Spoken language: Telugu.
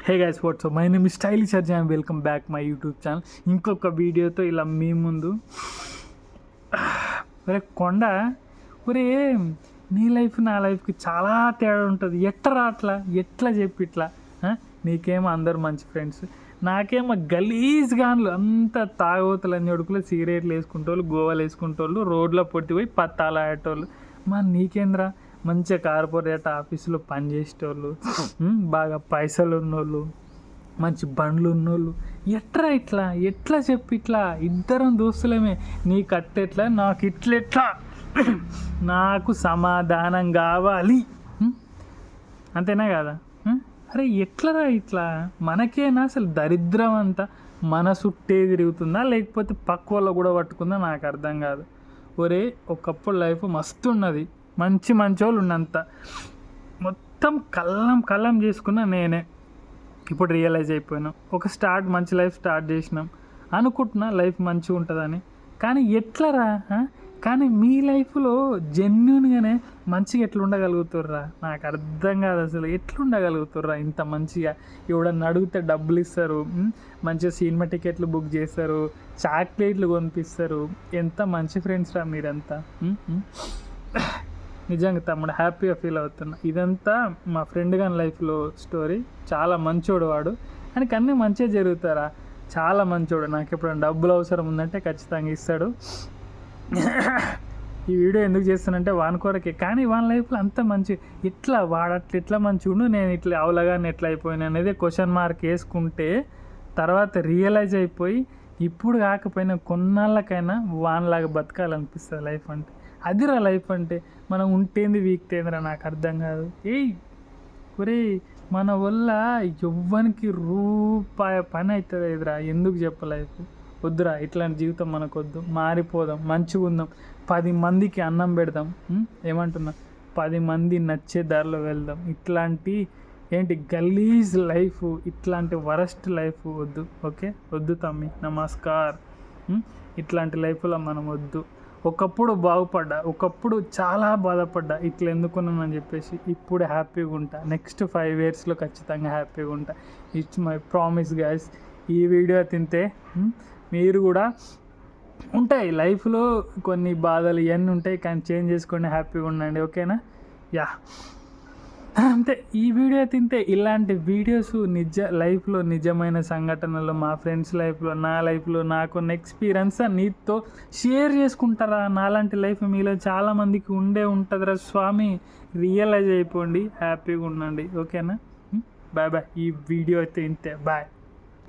Hey guys WhatsApp, my name is stylish Arjun and welcome back my YouTube channel. ఇంకొక వీడియోతో ఇలా మీ ముందు. ఒరే కొండ, ఒరే నీ లైఫ్ నా లైఫ్కి చాలా తేడా ఉంటుంది. ఎట్లా అట్లా ఎట్లా చెప్పి ఇట్లా నీకేమో అందరు మంచి ఫ్రెండ్స్, నాకేమో గలీజ్ గాన్లు అంత తాగోతులు అన్ని ఉడుకులు సిగరెట్లు వేసుకుంటోళ్ళు, గోవాలు వేసుకుంటోళ్ళు, రోడ్లో పొట్టిపోయి పత్తాలు ఆడేటోళ్ళు. నీకేంద్రా మంచిగా కార్పొరేట్ ఆఫీసులో పనిచేసేటోళ్ళు, బాగా పైసలు ఉన్నోళ్ళు, మంచి బండ్లు ఉన్నోళ్ళు. ఎట్లా చెప్పి ఇట్లా ఇద్దరం దోస్తులమే, నీకు అట్టెట్లా నాకు ఇట్లెట్లా, నాకు సమాధానం కావాలి అంతేనా కదా? అరే ఎట్లరా ఇట్లా? మనకేనా అసలు దరిద్రం అంతా మన చుట్టే తిరుగుతుందా లేకపోతే పక్క వాళ్ళు కూడా పట్టుకుందా? నాకు అర్థం కాదు. ఒరే ఒకప్పుడు లైఫ్ మస్తు ఉన్నది, మంచి వాళ్ళు ఉన్నంత మొత్తం కల్లం చేసుకున్న నేనే. ఇప్పుడు రియలైజ్ అయిపోయినాం, మంచి లైఫ్ స్టార్ట్ చేసినాం అనుకుంటున్నా లైఫ్ మంచిగా ఉంటుందని. కానీ ఎట్లరా? కానీ మీ లైఫ్లో జెన్యున్గానే మంచిగా ఎట్లా ఉండగలుగుతుర్రా? నాకు అర్థం కాదు అసలు. ఎట్లా ఉండగలుగుతుర్రా ఇంత మంచిగా? ఎవడన్నా అడిగితే డబ్బులు ఇస్తారు, మంచిగా సినిమా టికెట్లు బుక్ చేస్తారు, చాక్లెట్లు కొనిపిస్తారు. ఎంత మంచి ఫ్రెండ్స్ రా మీరంతా. నిజంగా తమ్ముడు హ్యాపీగా ఫీల్ అవుతున్నా. ఇదంతా మా ఫ్రెండ్ గాని లైఫ్లో స్టోరీ. చాలా మంచోడు వాడు, ఆయనకి అన్నీ మంచిగా జరుగుతారా. చాలా మంచోడు. నాకు ఎప్పుడైనా డబ్బులు అవసరం ఉందంటే ఖచ్చితంగా ఇస్తాడు. ఈ వీడియో ఎందుకు చేస్తానంటే వాని కొరకే. కానీ వాని లైఫ్లో అంత మంచి, ఇట్లా వాడట్లు ఎట్లా మంచిగా నేను ఇట్లా అవలగానే ఎట్లా అయిపోయినా అనేది క్వశ్చన్ మార్క్ వేసుకుంటే తర్వాత రియలైజ్ అయిపోయి ఇప్పుడు కాకపోయినా కొన్నాళ్ళకైనా వానిలాగా బతకాలనిపిస్తుంది లైఫ్ అంటే. అదిరా లైఫ్ అంటే. మనం ఉంటేంది వీక్తేందిరా నాకు అర్థం కాదు. ఒరే మన వల్ల ఎవ్వనికి రూపాయి పని అవుతుంది ఎదురా. ఎందుకు చెప్ప లైఫ్ వద్దురా. ఇట్లాంటి జీవితం మనకొద్దు. మారిపోదాం, మంచిగా ఉందాం, 10 మందికి అన్నం పెడదాం. ఏమంటున్నా, 10 మంది నచ్చే దారిలో వెళ్దాం. ఇట్లాంటి గలీజ్ లైఫ్, ఇట్లాంటి వరస్ట్ లైఫ్ వద్దు. ఓకే, వద్దు తమ్మి, నమస్కార్. ఇట్లాంటి లైఫ్లో మనం వద్దు. ఒకప్పుడు బాగుపడ్డా, ఒకప్పుడు చాలా బాధపడ్డా ఇట్లా ఎందుకున్నానని చెప్పేసి. ఇప్పుడు హ్యాపీగా ఉంటా. నెక్స్ట్ 5 yearsలో ఖచ్చితంగా హ్యాపీగా ఉంటా. It's my promise guys. ఈ వీడియో తింటే మీరు కూడా ఉంటాయి లైఫ్లో కొన్ని బాధలు ఇవన్నీ ఉంటాయి, కానీ చేంజ్ చేసుకొని హ్యాపీగా ఉండండి. ఓకేనా? యా, అంతే. ఈ వీడియో తింటే ఇలాంటి వీడియోస్ లైఫ్లో నిజమైన సంఘటనలు, మా ఫ్రెండ్స్ లైఫ్లో, నా లైఫ్లో నాకున్న ఎక్స్పీరియన్స్ నీతో షేర్ చేసుకుంటారా. నాలాంటి లైఫ్ మీలో చాలామందికి ఉంటుందిరా స్వామి. రియలైజ్ అయిపోండి, హ్యాపీగా ఉండండి. ఓకేనా? Bye bye. ఈ వీడియో అయితే ఇంతే. బాయ్.